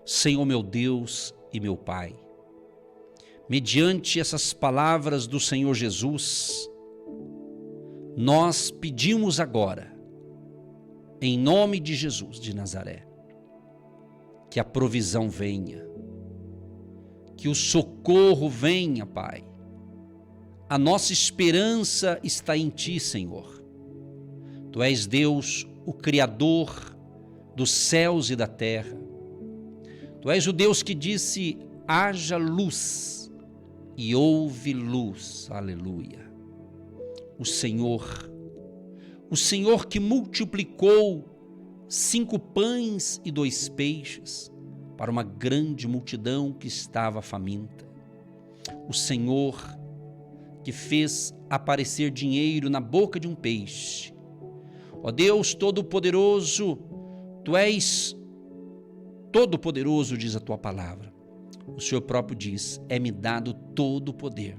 Senhor meu Deus e meu Pai, mediante essas palavras do Senhor Jesus, nós pedimos agora, em nome de Jesus de Nazaré, que a provisão venha, que o socorro venha, Pai. A nossa esperança está em Ti, Senhor. Tu és Deus, o Criador dos céus e da terra. Tu és o Deus que disse: haja luz, e houve luz. Aleluia. O Senhor que multiplicou 5 pães e 2 peixes para uma grande multidão que estava faminta. O Senhor que fez aparecer dinheiro na boca de um peixe. Ó Deus Todo-Poderoso, Tu és Todo-Poderoso, diz a Tua palavra. O Senhor próprio diz: é-me dado todo o poder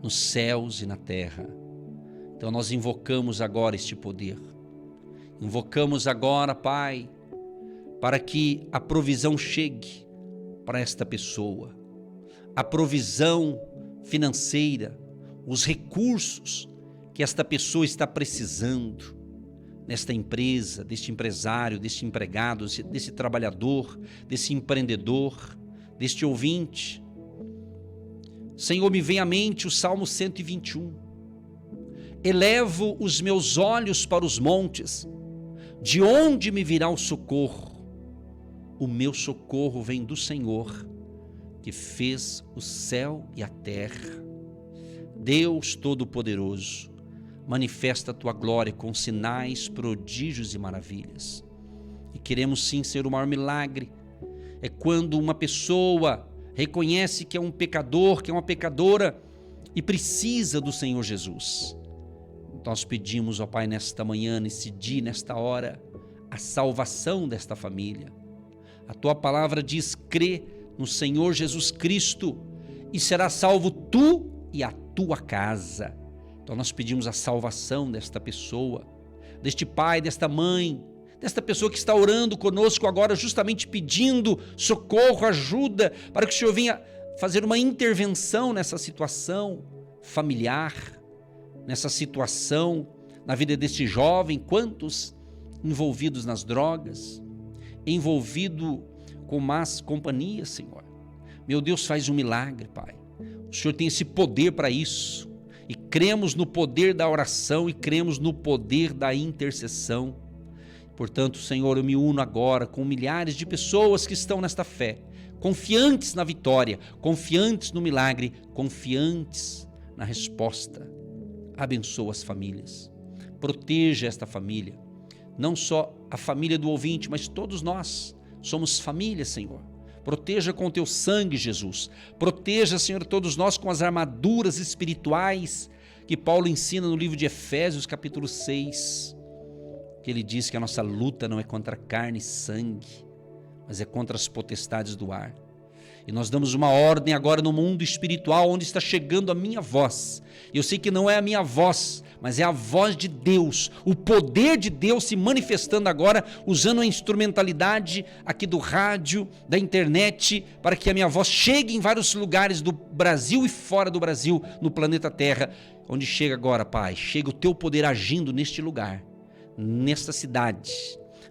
nos céus e na terra. Então nós invocamos agora este poder. Invocamos agora, Pai, para que a provisão chegue para esta pessoa. A provisão financeira, os recursos que esta pessoa está precisando nesta empresa, deste empresário, deste empregado, desse trabalhador, desse empreendedor, deste ouvinte. Senhor, me vem à mente o Salmo 121. Elevo os meus olhos para os montes, de onde me virá o socorro? O meu socorro vem do Senhor, que fez o céu e a terra. Deus Todo-Poderoso, manifesta a Tua glória com sinais, prodígios e maravilhas. E queremos sim ser o maior milagre. É quando uma pessoa reconhece que é um pecador, que é uma pecadora e precisa do Senhor Jesus. Nós pedimos, ó Pai, nesta manhã, nesse dia, nesta hora, a salvação desta família. A Tua palavra diz: crê no Senhor Jesus Cristo e será salvo tu e a tua casa. Então nós pedimos a salvação desta pessoa, deste pai, desta mãe, desta pessoa que está orando conosco agora, justamente pedindo socorro, ajuda, para que o Senhor venha fazer uma intervenção nessa situação familiar, nessa situação na vida deste jovem. Quantos envolvidos nas drogas, envolvido com más companhias, Senhor. Meu Deus, faz um milagre, Pai. O Senhor tem esse poder para isso. E cremos no poder da oração e cremos no poder da intercessão. Portanto, Senhor, eu me uno agora com milhares de pessoas que estão nesta fé, confiantes na vitória, confiantes no milagre, confiantes na resposta. Abençoa as famílias. Proteja esta família. Não só a família do ouvinte, mas todos nós somos família, Senhor. Proteja com o Teu sangue, Jesus. Proteja, Senhor, todos nós com as armaduras espirituais que Paulo ensina no livro de Efésios, capítulo 6. Que ele diz que a nossa luta não é contra carne e sangue, mas é contra as potestades do ar. E nós damos uma ordem agora no mundo espiritual, onde está chegando a minha voz. Eu sei que não é a minha voz, mas é a voz de Deus, o poder de Deus se manifestando agora, usando a instrumentalidade aqui do rádio, da internet, para que a minha voz chegue em vários lugares do Brasil e fora do Brasil, no planeta Terra. Onde chega agora, Pai, chega o Teu poder agindo neste lugar, nesta cidade,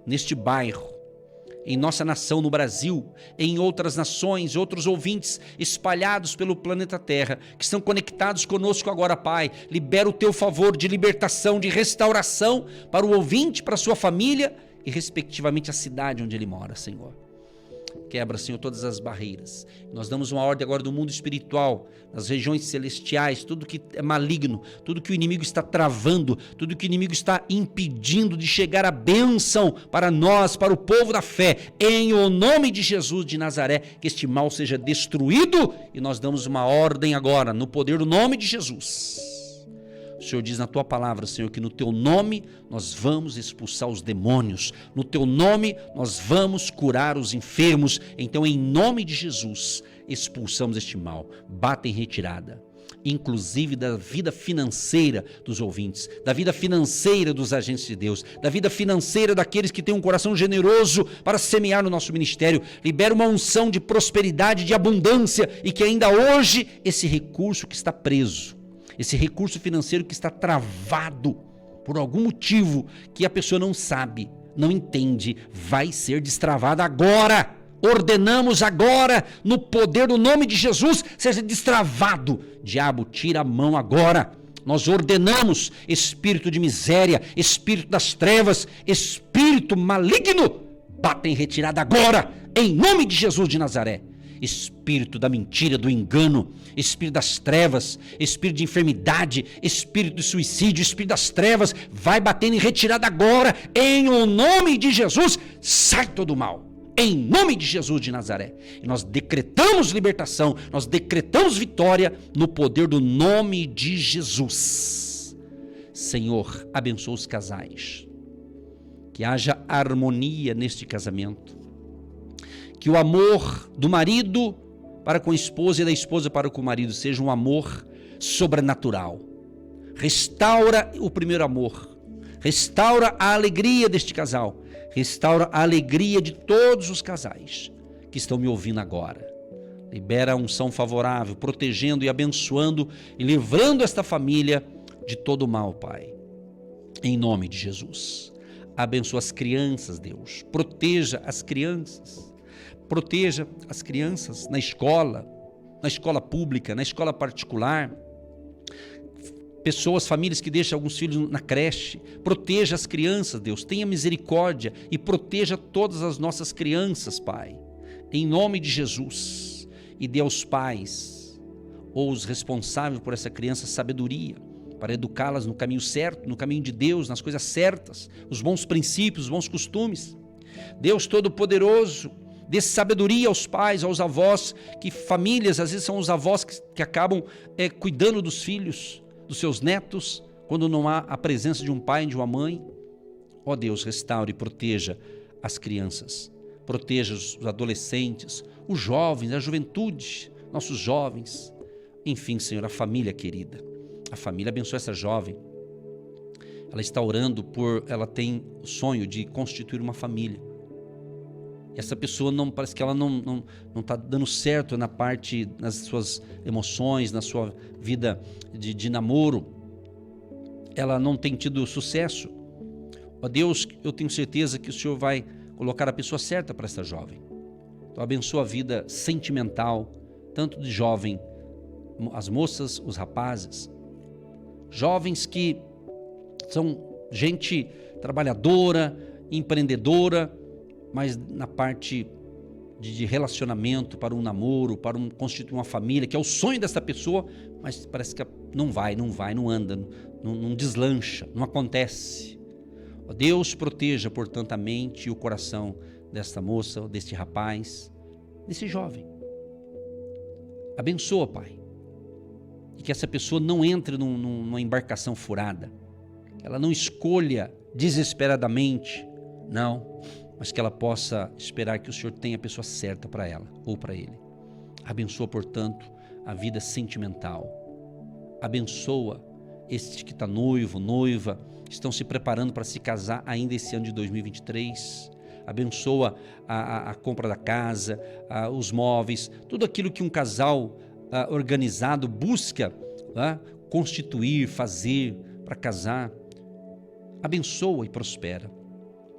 neste bairro, em nossa nação, no Brasil, em outras nações, outros ouvintes espalhados pelo planeta Terra, que estão conectados conosco agora, Pai. Libera o Teu favor de libertação, de restauração para o ouvinte, para a sua família e respectivamente a cidade onde ele mora, Senhor. Quebra, Senhor, todas as barreiras. Nós damos uma ordem agora do mundo espiritual, nas regiões celestiais, tudo que é maligno, tudo que o inimigo está travando, tudo que o inimigo está impedindo de chegar a bênção para nós, para o povo da fé, em o nome de Jesus de Nazaré, que este mal seja destruído, e nós damos uma ordem agora, no poder do nome de Jesus. O Senhor diz na Tua palavra, Senhor, que no Teu nome nós vamos expulsar os demônios, no Teu nome nós vamos curar os enfermos. Então, em nome de Jesus, expulsamos este mal. Bata em retirada. inclusive da vida financeira dos ouvintes, da vida financeira dos agentes de Deus, da vida financeira daqueles que têm um coração generoso para semear no nosso ministério. Libera uma unção de prosperidade, de abundância, e que ainda hoje esse recurso que está preso, esse recurso financeiro que está travado por algum motivo que a pessoa não sabe, não entende, vai ser destravado agora. Ordenamos agora, no poder do nome de Jesus, seja destravado. Diabo, tira a mão agora. Nós ordenamos, espírito de miséria, espírito das trevas, espírito maligno, bata em retirada agora, em nome de Jesus de Nazaré. Espírito da mentira, do engano, espírito das trevas, espírito de enfermidade, espírito de suicídio, espírito das trevas, vai batendo em retirada agora, em o nome de Jesus. Sai todo o mal, em nome de Jesus de Nazaré. E nós decretamos libertação, nós decretamos vitória no poder do nome de Jesus. Senhor, abençoa os casais, que haja harmonia neste casamento, que o amor do marido para com a esposa e da esposa para com o marido seja um amor sobrenatural. Restaura o primeiro amor, restaura a alegria deste casal, restaura a alegria de todos os casais que estão me ouvindo agora. Libera a unção favorável, protegendo e abençoando e livrando esta família de todo o mal, Pai. Em nome de Jesus. Abençoa as crianças, Deus. Proteja as crianças. Proteja as crianças na escola pública, na escola particular. Pessoas, famílias que deixam alguns filhos na creche. Proteja as crianças, Deus. Tenha misericórdia e proteja todas as nossas crianças, Pai. Em nome de Jesus. E dê aos pais ou os responsáveis por essa criança sabedoria para educá-las no caminho certo, no caminho de Deus, nas coisas certas, os bons princípios, os bons costumes. Deus Todo-Poderoso, dê sabedoria aos pais, aos avós, que famílias, às vezes são os avós que acabam cuidando dos filhos, dos seus netos, quando não há a presença de um pai e de uma mãe. Ó Deus, restaure e proteja as crianças, proteja os adolescentes, os jovens, a juventude, nossos jovens, enfim, Senhor, a família querida. A família, abençoa essa jovem. Ela está orando ela tem o sonho de constituir uma família. E essa pessoa parece que ela não está dando certo nas suas emoções, na sua vida de namoro. Ela não tem tido sucesso. Ó Deus, eu tenho certeza que o Senhor vai colocar a pessoa certa para essa jovem. Então abençoa a vida sentimental, tanto de jovem, as moças, os rapazes. Jovens que são gente trabalhadora, empreendedora, mas na parte de relacionamento, para um namoro, para constituir uma família, que é o sonho dessa pessoa, mas parece que não vai, não anda, não deslancha, não acontece. Ó Deus, proteja, portanto, a mente e o coração desta moça, deste rapaz, desse jovem. Abençoa, Pai. E que essa pessoa não entre numa embarcação furada, que ela não escolha desesperadamente, não, mas que ela possa esperar que o Senhor tenha a pessoa certa para ela ou para ele. Abençoa, portanto, a vida sentimental. Abençoa este que está noivo, noiva, estão se preparando para se casar ainda esse ano de 2023. Abençoa a compra da casa, os móveis, tudo aquilo que um casal organizado busca constituir, fazer para casar. Abençoa e prospera.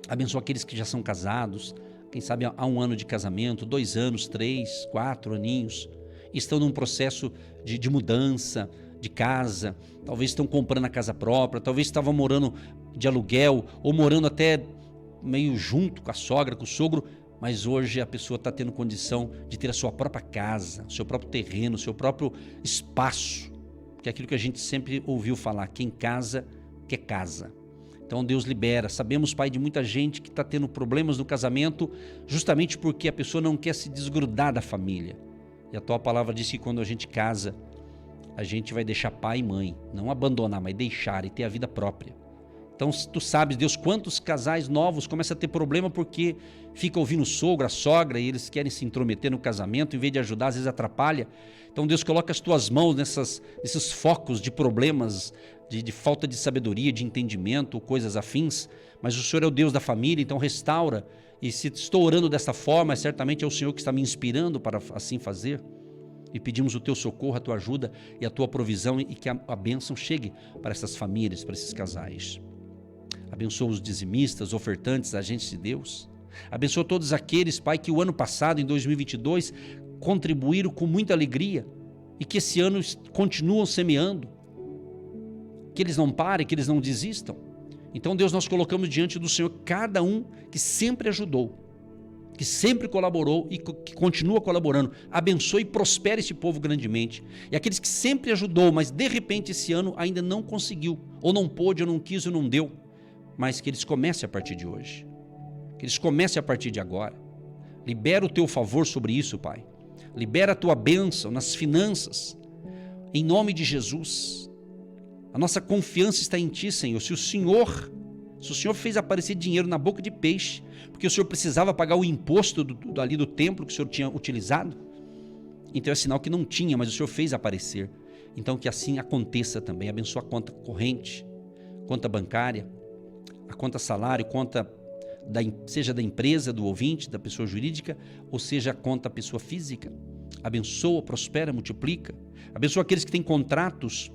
Abençoa aqueles que já são casados, quem sabe há 1 ano de casamento, 2 anos, 3, 4 aninhos, estão num processo de mudança de casa, talvez estão comprando a casa própria, talvez estavam morando de aluguel ou morando até meio junto com a sogra, com o sogro, mas hoje a pessoa está tendo condição de ter a sua própria casa, o seu próprio terreno, o seu próprio espaço, que é aquilo que a gente sempre ouviu falar, quem casa, quer casa. Então Deus libera. Sabemos, Pai, de muita gente que está tendo problemas no casamento justamente porque a pessoa não quer se desgrudar da família. E a tua palavra diz que quando a gente casa, a gente vai deixar pai e mãe, não abandonar, mas deixar e ter a vida própria. Então, tu sabes, Deus, quantos casais novos começam a ter problema porque fica ouvindo o sogro, a sogra, e eles querem se intrometer no casamento, em vez de ajudar, às vezes atrapalha. Então, Deus, coloca as tuas mãos nesses focos de problemas, de falta de sabedoria, de entendimento, coisas afins. Mas o Senhor é o Deus da família, então restaura. E se estou orando dessa forma, certamente é o Senhor que está me inspirando para assim fazer. E pedimos o teu socorro, a tua ajuda e a tua provisão, e que a bênção chegue para essas famílias, para esses casais. Abençoa os dizimistas, ofertantes, agentes de Deus. Abençoa todos aqueles, Pai, que o ano passado, em 2022, contribuíram com muita alegria e que esse ano continuam semeando. Que eles não parem, que eles não desistam. Então, Deus, nós colocamos diante do Senhor cada um que sempre ajudou, que sempre colaborou e que continua colaborando. Abençoe e prospere esse povo grandemente. E aqueles que sempre ajudou, mas de repente esse ano ainda não conseguiu, ou não pôde, ou não quis, ou não deu, mas que eles comecem a partir de hoje. Que eles comecem a partir de agora. Libera o teu favor sobre isso, Pai. Libera a tua bênção nas finanças. Em nome de Jesus. A nossa confiança está em Ti, Senhor. Se o Senhor fez aparecer dinheiro na boca de peixe, porque o Senhor precisava pagar o imposto ali do templo que o Senhor tinha utilizado, então é sinal que não tinha, mas o Senhor fez aparecer. Então que assim aconteça também. Abençoa a conta corrente, conta bancária, a conta salário, conta seja da empresa, do ouvinte, da pessoa jurídica, ou seja a conta pessoa física. Abençoa, prospera, multiplica. Abençoa aqueles que têm contratos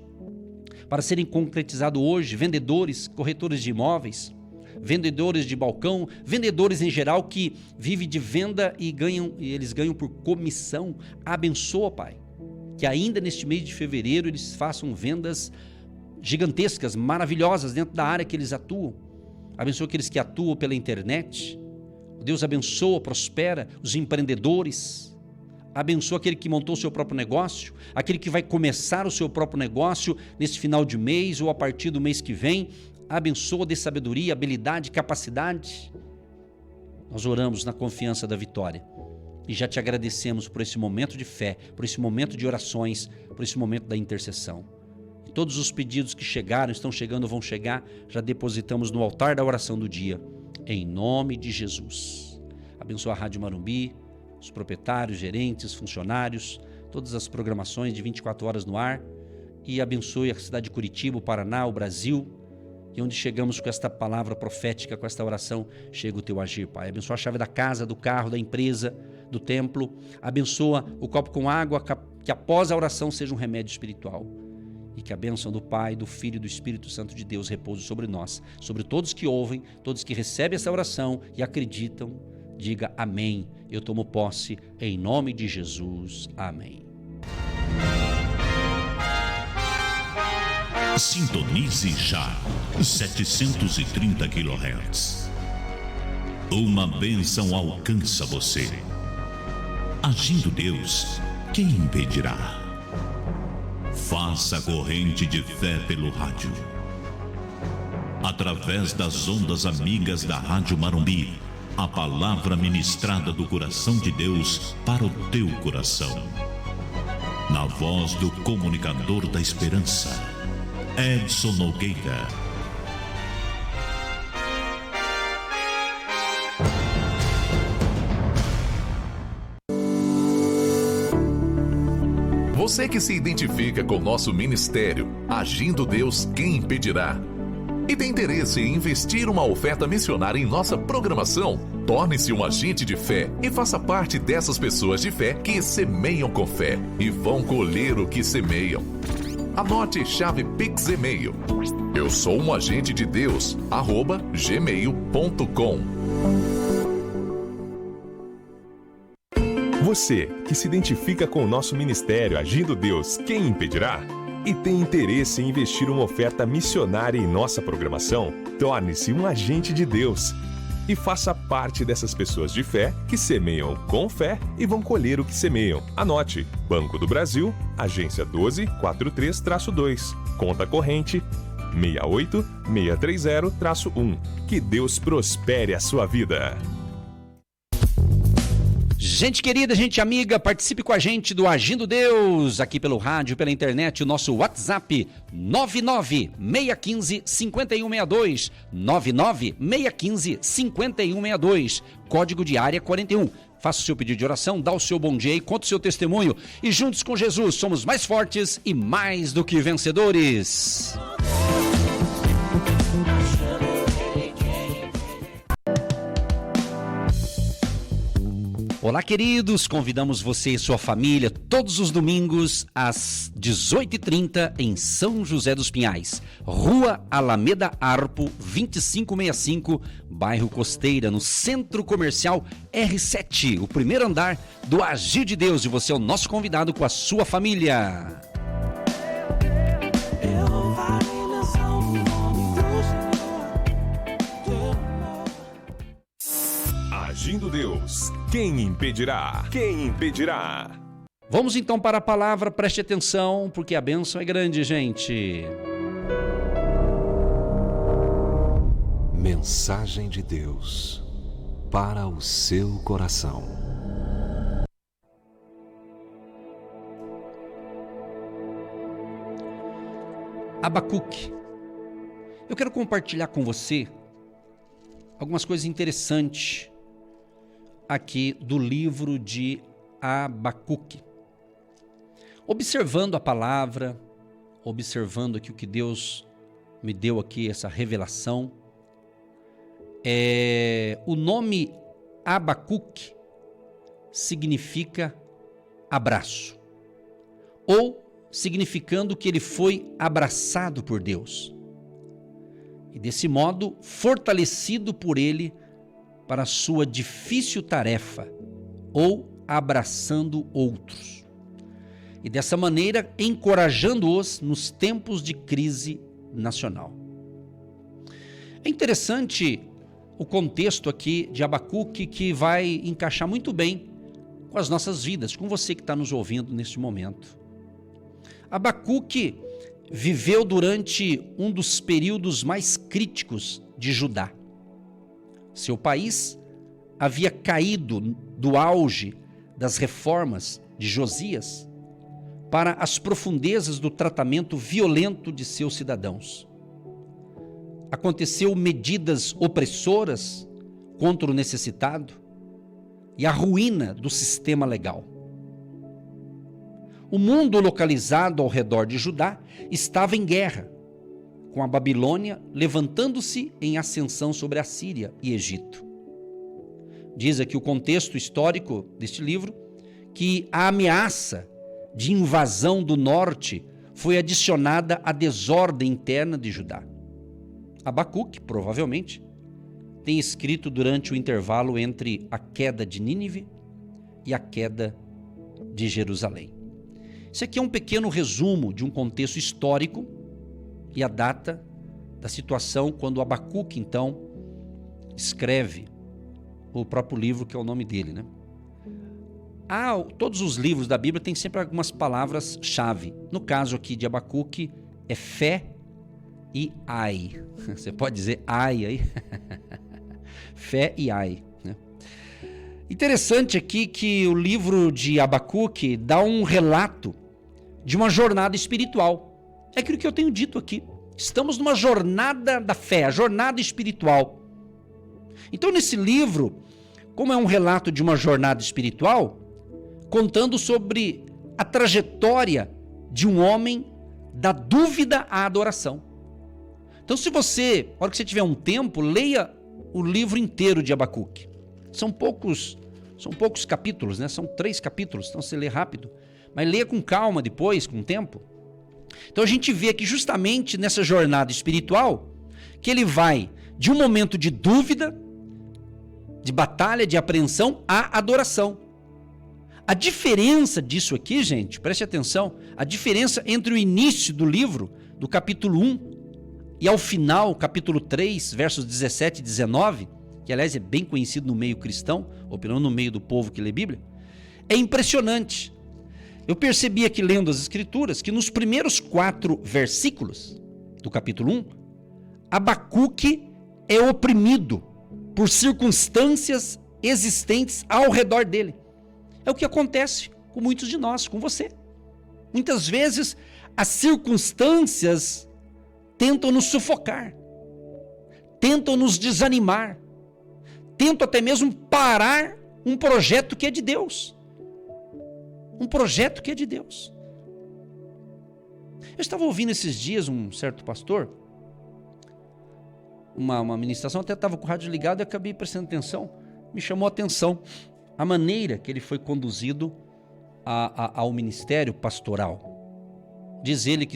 para serem concretizados hoje, vendedores, corretores de imóveis, vendedores de balcão, vendedores em geral que vivem de venda e eles ganham por comissão. Abençoa, Pai, que ainda neste mês de fevereiro eles façam vendas gigantescas, maravilhosas dentro da área que eles atuam. Abençoa aqueles que atuam pela internet. Deus abençoa, prospera os empreendedores. Abençoa aquele que montou o seu próprio negócio, aquele que vai começar o seu próprio negócio nesse final de mês ou a partir do mês que vem. Abençoa, dê sabedoria, habilidade, capacidade. Nós oramos na confiança da vitória e já te agradecemos por esse momento de fé, por esse momento de orações, por esse momento da intercessão. E todos os pedidos que chegaram, estão chegando, vão chegar, já depositamos no altar da oração do dia, em nome de Jesus. Abençoa a Rádio Marumbi, os proprietários, gerentes, funcionários, todas as programações de 24 horas no ar, e abençoe a cidade de Curitiba, o Paraná, o Brasil, e onde chegamos com esta palavra profética, com esta oração, chega o teu agir, Pai. Abençoa a chave da casa, do carro, da empresa, do templo. Abençoa o copo com água, que após a oração seja um remédio espiritual. E que a bênção do Pai, do Filho e do Espírito Santo de Deus repouse sobre nós, sobre todos que ouvem, todos que recebem essa oração e acreditam. Diga amém. Eu tomo posse em nome de Jesus. Amém. Sintonize já 730 kHz. Uma bênção alcança você. Agindo Deus, quem impedirá? Faça a corrente de fé pelo rádio. Através das ondas amigas da Rádio Marumbi, a palavra ministrada do coração de Deus para o teu coração. Na voz do comunicador da esperança, Edson Nogueira. Você que se identifica com nosso ministério, Agindo Deus, quem impedirá? E tem interesse em investir uma oferta missionária em nossa programação? Torne-se um agente de fé e faça parte dessas pessoas de fé que semeiam com fé e vão colher o que semeiam. Anote chave Pix e-mail. Eu sou um agente de Deus, @gmail.com. Você que se identifica com o nosso ministério Agindo Deus, quem impedirá? E tem interesse em investir uma oferta missionária em nossa programação? Torne-se um agente de Deus e faça parte dessas pessoas de fé que semeiam com fé e vão colher o que semeiam. Anote: Banco do Brasil, agência 1243-2, conta corrente 68630-1. Que Deus prospere a sua vida. Gente querida, gente amiga, participe com a gente do Agindo Deus, aqui pelo rádio, pela internet, o nosso WhatsApp 99615-5162, 99615-5162, código de área 41. Faça o seu pedido de oração, dá o seu bom dia e conta o seu testemunho. E juntos com Jesus somos mais fortes e mais do que vencedores. Olá, queridos, convidamos você e sua família todos os domingos às 18h30 em São José dos Pinhais, Rua Alameda Arpo, 2565, bairro Costeira, no Centro Comercial R7, o primeiro andar do Agir de Deus, e você é o nosso convidado com a sua família. Agindo Deus, quem impedirá? Quem impedirá? Vamos então para a palavra, preste atenção, porque a bênção é grande, gente. Mensagem de Deus para o seu coração. Abacuque. Eu quero compartilhar com você algumas coisas interessantes aqui do livro de Abacuque. Observando a palavra, observando aqui o que Deus me deu aqui, essa revelação, o nome Abacuque significa abraço, ou significando que ele foi abraçado por Deus, e desse modo fortalecido por ele para a sua difícil tarefa, ou abraçando outros, e dessa maneira encorajando-os nos tempos de crise nacional. É interessante o contexto aqui de Abacuque, que vai encaixar muito bem com as nossas vidas, com você que está nos ouvindo neste momento. Abacuque viveu durante um dos períodos mais críticos de Judá. Seu país havia caído do auge das reformas de Josias para as profundezas do tratamento violento de seus cidadãos. Aconteceu medidas opressoras contra o necessitado e a ruína do sistema legal. O mundo localizado ao redor de Judá estava em guerra, com a Babilônia levantando-se em ascensão sobre a Síria e Egito. Diz aqui o contexto histórico deste livro que a ameaça de invasão do norte foi adicionada à desordem interna de Judá. Abacuque, provavelmente, tem escrito durante o intervalo entre a queda de Nínive e a queda de Jerusalém. Isso aqui é um pequeno resumo de um contexto histórico e a data da situação quando Abacuque, então, escreve o próprio livro, que é o nome dele, né? Todos os livros da Bíblia têm sempre algumas palavras-chave. No caso aqui de Abacuque, é fé e ai. Você pode dizer ai aí? Fé e ai, né? Interessante aqui que o livro de Abacuque dá um relato de uma jornada espiritual. É aquilo que eu tenho dito aqui. Estamos numa jornada da fé, a jornada espiritual. Então, nesse livro, como é um relato de uma jornada espiritual, contando sobre a trajetória de um homem da dúvida à adoração. Então, se você, na hora que você tiver um tempo, leia o livro inteiro de Abacuque. São poucos capítulos, né? São 3 capítulos, então você lê rápido. Mas leia com calma depois, com tempo. Então a gente vê aqui justamente nessa jornada espiritual que ele vai de um momento de dúvida, de batalha, de apreensão, à adoração. A diferença disso aqui, gente, preste atenção, a diferença entre o início do livro, do capítulo 1, e ao final, capítulo 3, versos 17 e 19, que aliás é bem conhecido no meio cristão, ou pelo menos no meio do povo que lê Bíblia, é impressionante. Eu percebi aqui lendo as Escrituras que nos primeiros 4 versículos do capítulo 1, Abacuque é oprimido por circunstâncias existentes ao redor dele. É o que acontece com muitos de nós, com você. Muitas vezes as circunstâncias tentam nos sufocar, tentam nos desanimar, tentam até mesmo parar um projeto que é de Deus. Um projeto que é de Deus. Eu estava ouvindo esses dias um certo pastor, uma ministração, até estava com o rádio ligado e acabei prestando atenção, me chamou a atenção a maneira que ele foi conduzido ao ministério pastoral. Diz ele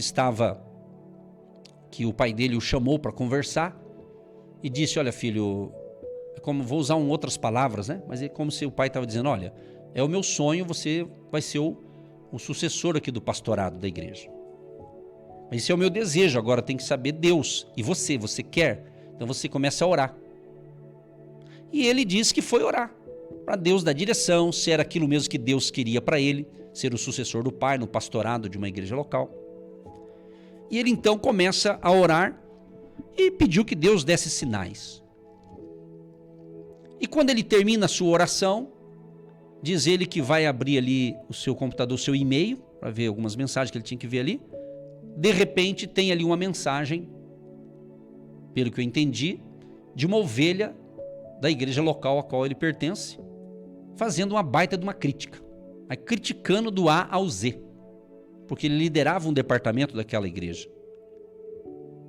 que o pai dele o chamou para conversar e disse: olha, filho, vou usar outras palavras, né? Mas é como se o pai estava dizendo: olha, é o meu sonho, você vai ser o sucessor aqui do pastorado da igreja. Mas esse é o meu desejo, agora tem que saber Deus. E você quer? Então você começa a orar. E ele disse que foi orar para Deus dar direção, se era aquilo mesmo que Deus queria para ele, ser o sucessor do pai no pastorado de uma igreja local. E ele então começa a orar e pediu que Deus desse sinais. E quando ele termina a sua oração, diz ele que vai abrir ali o seu computador, o seu e-mail, para ver algumas mensagens que ele tinha que ver ali. De repente tem ali uma mensagem, pelo que eu entendi, de uma ovelha da igreja local a qual ele pertence, fazendo uma baita de uma crítica, criticando do A ao Z, porque ele liderava um departamento daquela igreja.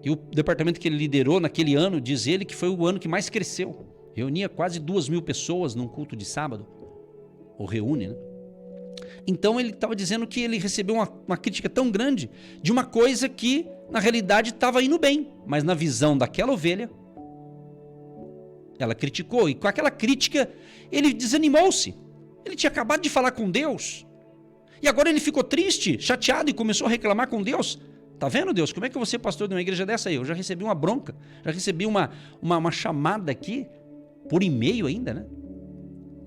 E o departamento que ele liderou naquele ano, diz ele que foi o ano que mais cresceu. Reunia quase 2.000 pessoas num culto de sábado, ou reúne, né? Então ele estava dizendo que ele recebeu uma crítica tão grande de uma coisa que na realidade estava indo bem, mas na visão daquela ovelha, ela criticou, e com aquela crítica ele desanimou-se. Ele tinha acabado de falar com Deus e agora ele ficou triste, chateado e começou a reclamar com Deus. Tá vendo, Deus? Como é que eu vou ser pastor de uma igreja dessa aí? Eu já recebi uma bronca, já recebi uma chamada aqui por e-mail ainda, né?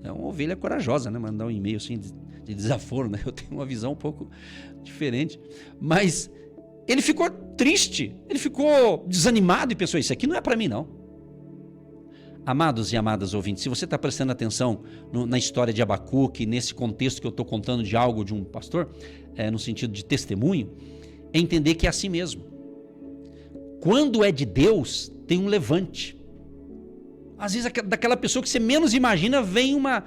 É uma ovelha corajosa, né? Mandar um e-mail assim de desaforo, né? Eu tenho uma visão um pouco diferente. Mas ele ficou triste, ele ficou desanimado e pensou: isso aqui não é para mim, não. Amados e amadas ouvintes, se você está prestando atenção na história de Abacuque, nesse contexto que eu estou contando de algo de um pastor, no sentido de testemunho, é entender que é assim mesmo. Quando é de Deus, tem um levante. Às vezes daquela pessoa que você menos imagina vem uma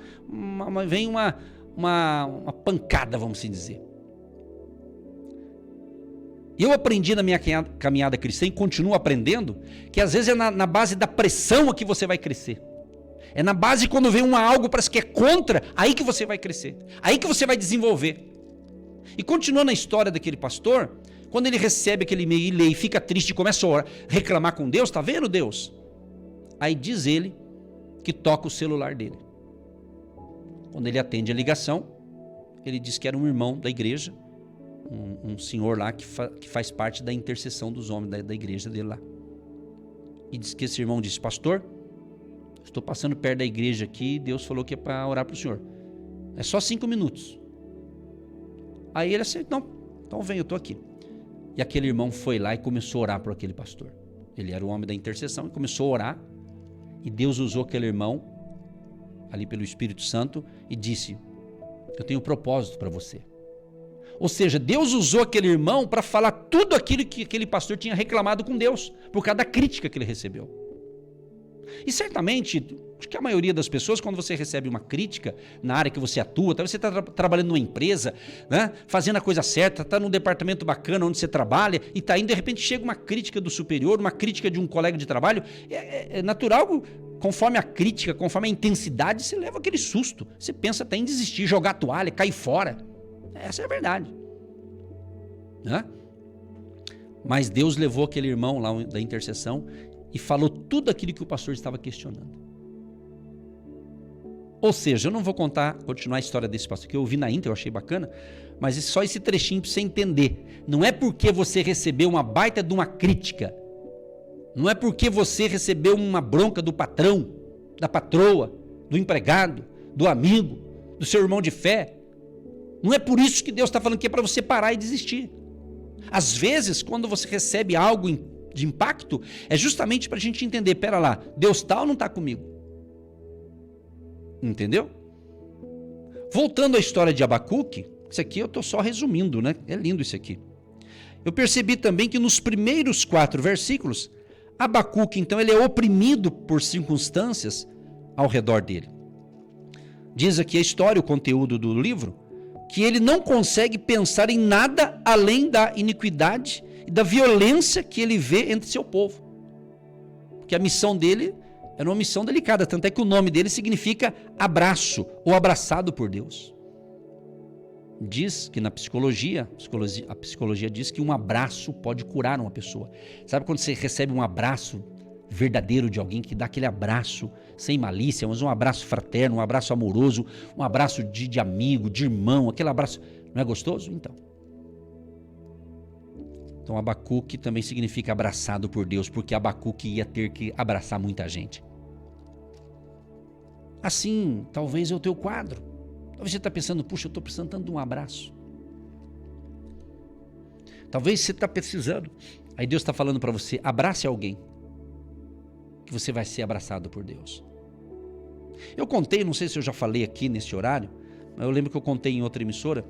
pancada, vamos assim dizer. Eu aprendi na minha caminhada cristã e continuo aprendendo que às vezes é na base da pressão que você vai crescer. É na base quando vem algo parece que é contra, aí que você vai crescer, aí que você vai desenvolver. E continuando a história daquele pastor, quando ele recebe aquele e-mail e lê e fica triste e começa a orar, reclamar com Deus, tá vendo, Deus? Aí diz ele que toca o celular dele. Quando ele atende a ligação, ele diz que era um irmão da igreja, um senhor lá que faz parte da intercessão dos homens da igreja dele lá. E diz que esse irmão disse: pastor, estou passando perto da igreja aqui, Deus falou que é para orar para o senhor. É só 5 minutos. Aí ele disse: não, então vem, eu estou aqui. E aquele irmão foi lá e começou a orar por aquele pastor. Ele era o homem da intercessão e começou a orar. E Deus usou aquele irmão, ali pelo Espírito Santo, e disse: eu tenho um propósito para você. Ou seja, Deus usou aquele irmão para falar tudo aquilo que aquele pastor tinha reclamado com Deus, por causa da crítica que ele recebeu. E certamente, acho que a maioria das pessoas, quando você recebe uma crítica na área que você atua, talvez você está trabalhando numa empresa, né, fazendo a coisa certa, está num departamento bacana onde você trabalha, e está indo, de repente chega uma crítica do superior, uma crítica de um colega de trabalho, é natural, conforme a crítica, conforme a intensidade, você leva aquele susto, você pensa até em desistir, jogar a toalha, cair fora. Essa é a verdade, né? Mas Deus levou aquele irmão lá da intercessão e falou tudo aquilo que o pastor estava questionando. Ou seja, eu não vou continuar a história desse pastor, que eu ouvi na íntegra, eu achei bacana, mas só esse trechinho para você entender. Não é porque você recebeu uma baita de uma crítica, não é porque você recebeu uma bronca do patrão, da patroa, do empregado, do amigo, do seu irmão de fé, não é por isso que Deus está falando que é para você parar e desistir. Às vezes, quando você recebe algo de impacto, é justamente para a gente entender: pera lá, Deus está ou não está comigo? Entendeu? Voltando à história de Abacuque, isso aqui eu estou só resumindo, né? É lindo isso aqui. Eu percebi também que nos primeiros 4 versículos, Abacuque, então, ele é oprimido por circunstâncias ao redor dele. Diz aqui a história, o conteúdo do livro, que ele não consegue pensar em nada além da iniquidade e da violência que ele vê entre seu povo. Porque a missão dele era uma missão delicada, tanto é que o nome dele significa abraço, ou abraçado por Deus. Diz que na psicologia, a psicologia diz que um abraço pode curar uma pessoa. Sabe quando você recebe um abraço verdadeiro de alguém, que dá aquele abraço sem malícia, mas um abraço fraterno, um abraço amoroso, um abraço de amigo, de irmão, aquele abraço, não é gostoso? Então Abacuque também significa abraçado por Deus, porque Abacuque ia ter que abraçar muita gente. Assim, talvez é o teu quadro. Talvez você está pensando, puxa, eu estou precisando tanto de um abraço. Talvez você está precisando. Aí Deus está falando para você, abrace alguém, que você vai ser abraçado por Deus. Eu contei, não sei se eu já falei aqui nesse horário, mas eu lembro que eu contei em outra emissora.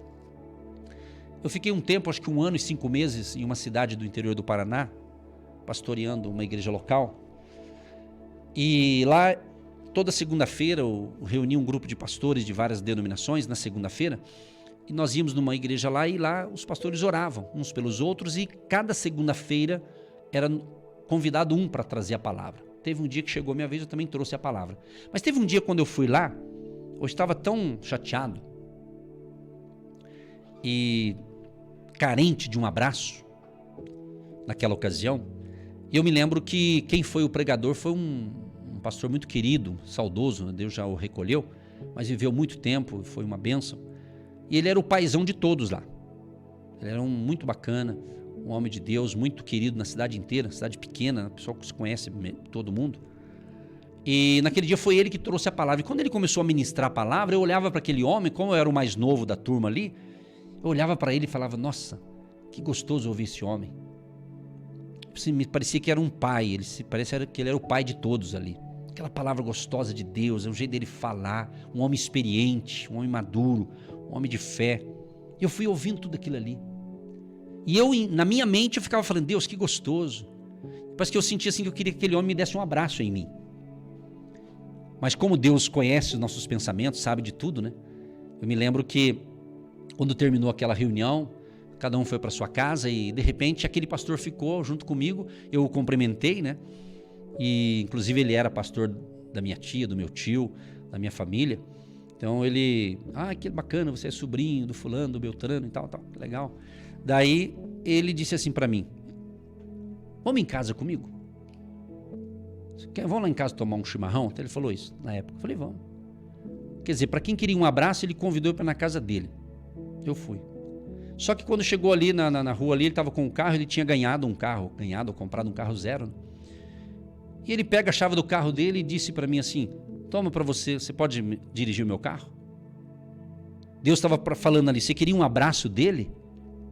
Eu fiquei um tempo, acho que 1 ano e 5 meses, em uma cidade do interior do Paraná, pastoreando uma igreja local. E lá, toda segunda-feira, eu reuni um grupo de pastores de várias denominações, na segunda-feira, e nós íamos numa igreja lá, e lá os pastores oravam uns pelos outros, e cada segunda-feira era convidado um para trazer a palavra. Teve um dia que chegou a minha vez, eu também trouxe a palavra. Mas teve um dia quando eu fui lá, eu estava tão chateado e carente de um abraço naquela ocasião. E eu me lembro que quem foi o pregador foi um pastor muito querido, saudoso, Deus já o recolheu, mas viveu muito tempo, foi uma bênção. E ele era o paizão de todos lá. Ele era muito bacana, um homem de Deus, muito querido na cidade inteira, cidade pequena, pessoal que se conhece todo mundo. E naquele dia foi ele que trouxe a palavra. E quando ele começou a ministrar a palavra, eu olhava para aquele homem, como eu era o mais novo da turma ali, eu olhava para ele e falava, nossa, que gostoso ouvir esse homem. Me parecia que era um pai, parecia que ele era o pai de todos ali. Aquela palavra gostosa de Deus, é o jeito dele falar, um homem experiente, um homem maduro, um homem de fé. E eu fui ouvindo tudo aquilo ali. E eu, na minha mente, eu ficava falando, Deus, que gostoso. Parece que eu sentia assim que eu queria que aquele homem me desse um abraço em mim. Mas como Deus conhece os nossos pensamentos, sabe de tudo, né? Eu me lembro que quando terminou aquela reunião, cada um foi para sua casa e de repente aquele pastor ficou junto comigo, eu o cumprimentei, né? E inclusive ele era pastor da minha tia, do meu tio, da minha família. Então ele, que bacana, você é sobrinho do fulano, do Beltrano e tal, que legal. Daí ele disse assim para mim, vamos em casa comigo? Vamos lá em casa tomar um chimarrão? Até ele falou isso na época. Eu falei, vamos. Quer dizer, para quem queria um abraço, ele convidou para ir na casa dele. Eu fui. Só que quando chegou ali na rua ali, ele estava com um carro, ele tinha ganhado ou comprado um carro zero. Né? E ele pega a chave do carro dele e disse para mim assim, toma para você pode dirigir o meu carro? Deus estava falando ali, você queria um abraço dele?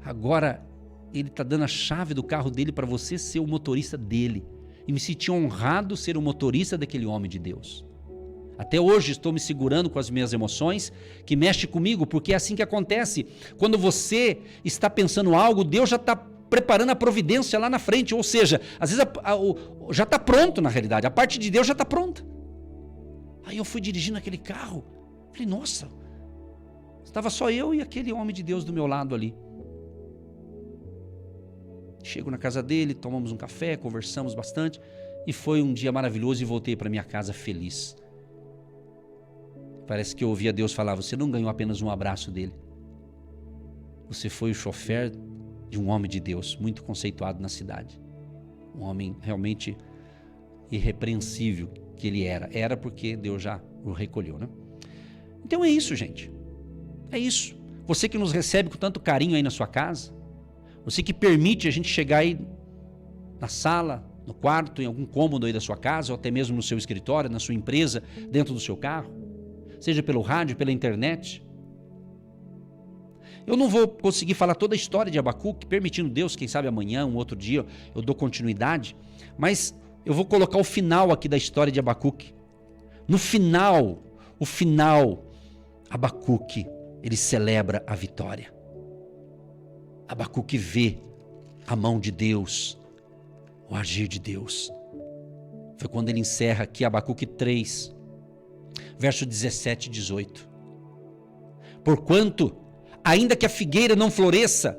Agora ele está dando a chave do carro dele para você ser o motorista dele. E me senti honrado ser o motorista daquele homem de Deus. Até hoje estou me segurando com as minhas emoções, que mexe comigo, porque é assim que acontece. Quando você está pensando algo, Deus já está preparando a providência lá na frente. Ou seja, às vezes já está pronto na realidade, a parte de Deus já está pronta. Aí eu fui dirigindo aquele carro, falei, nossa, estava só eu e aquele homem de Deus do meu lado ali. Chego na casa dele, tomamos um café, conversamos bastante e foi um dia maravilhoso e voltei para minha casa feliz. Parece que eu ouvia Deus falar, você não ganhou apenas um abraço dele. Você foi o chofer de um homem de Deus, muito conceituado na cidade. Um homem realmente irrepreensível que ele era. Era porque Deus já o recolheu, né? Então é isso, gente. É isso. Você que nos recebe com tanto carinho aí na sua casa, você que permite a gente chegar aí na sala, no quarto, em algum cômodo aí da sua casa, ou até mesmo no seu escritório, na sua empresa, dentro do seu carro, seja pelo rádio, pela internet. Eu não vou conseguir falar toda a história de Abacuque, permitindo Deus, quem sabe amanhã, um outro dia, eu dou continuidade, mas eu vou colocar o final aqui da história de Abacuque. No final, Abacuque, ele celebra a vitória. Abacuque vê a mão de Deus, o agir de Deus. Foi quando ele encerra aqui Abacuque 3, verso 17 e 18. Porquanto, ainda que a figueira não floresça,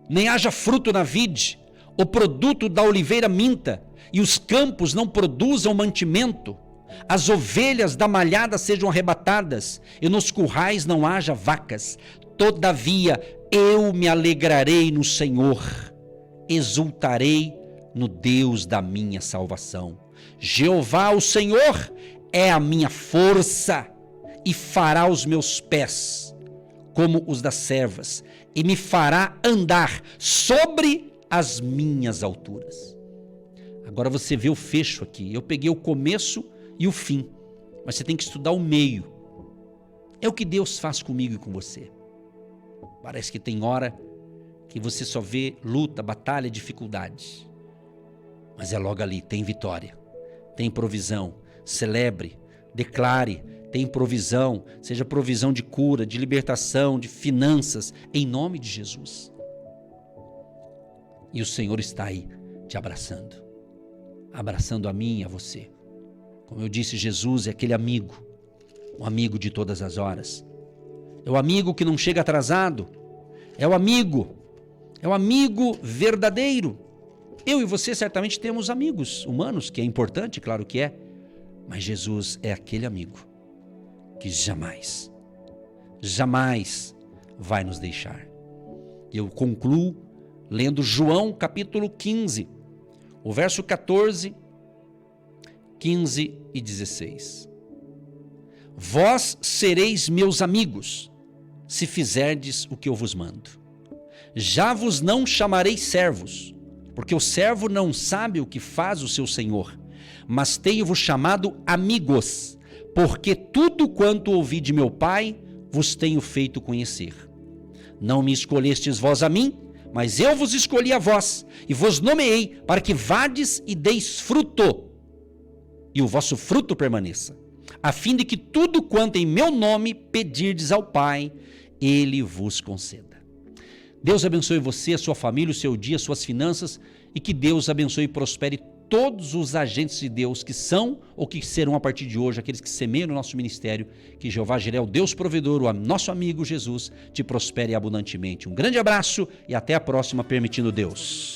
nem haja fruto na vide, o produto da oliveira minta, e os campos não produzam mantimento, as ovelhas da malhada sejam arrebatadas, e nos currais não haja vacas, todavia eu me alegrarei no Senhor, exultarei no Deus da minha salvação. Jeová, o Senhor, é a minha força, e fará os meus pés como os das servas, e me fará andar sobre as minhas alturas. Agora você vê o fecho aqui. Eu peguei o começo e o fim, mas você tem que estudar o meio. É o que Deus faz comigo e com você. Parece que tem hora que você só vê luta, batalha, dificuldade, mas é logo ali, tem vitória, tem provisão. Celebre, declare, tem provisão, seja provisão de cura, de libertação, de finanças, em nome de Jesus. E o Senhor está aí te abraçando a mim e a você. Como eu disse, Jesus é aquele amigo, um amigo de todas as horas. É o amigo que não chega atrasado, é o amigo verdadeiro. Eu e você certamente temos amigos humanos, que é importante, claro que é, mas Jesus é aquele amigo que jamais vai nos deixar. Eu concluo lendo João capítulo 15, o verso 14, 15 e 16. Vós sereis meus amigos, se fizerdes o que eu vos mando. Já vos não chamarei servos, porque o servo não sabe o que faz o seu senhor, mas tenho-vos chamado amigos, porque tudo quanto ouvi de meu Pai vos tenho feito conhecer. Não me escolhestes vós a mim, mas eu vos escolhi a vós, e vos nomeei para que vades e deis fruto, e o vosso fruto permaneça, a fim de que tudo quanto em meu nome pedirdes ao Pai, Ele vos conceda. Deus abençoe você, a sua família, o seu dia, suas finanças, e que Deus abençoe e prospere todos os agentes de Deus que são ou que serão a partir de hoje, aqueles que semeiam no nosso ministério. Que Jeová Jireh, o Deus provedor, o nosso amigo Jesus, te prospere abundantemente. Um grande abraço e até a próxima, permitindo Deus.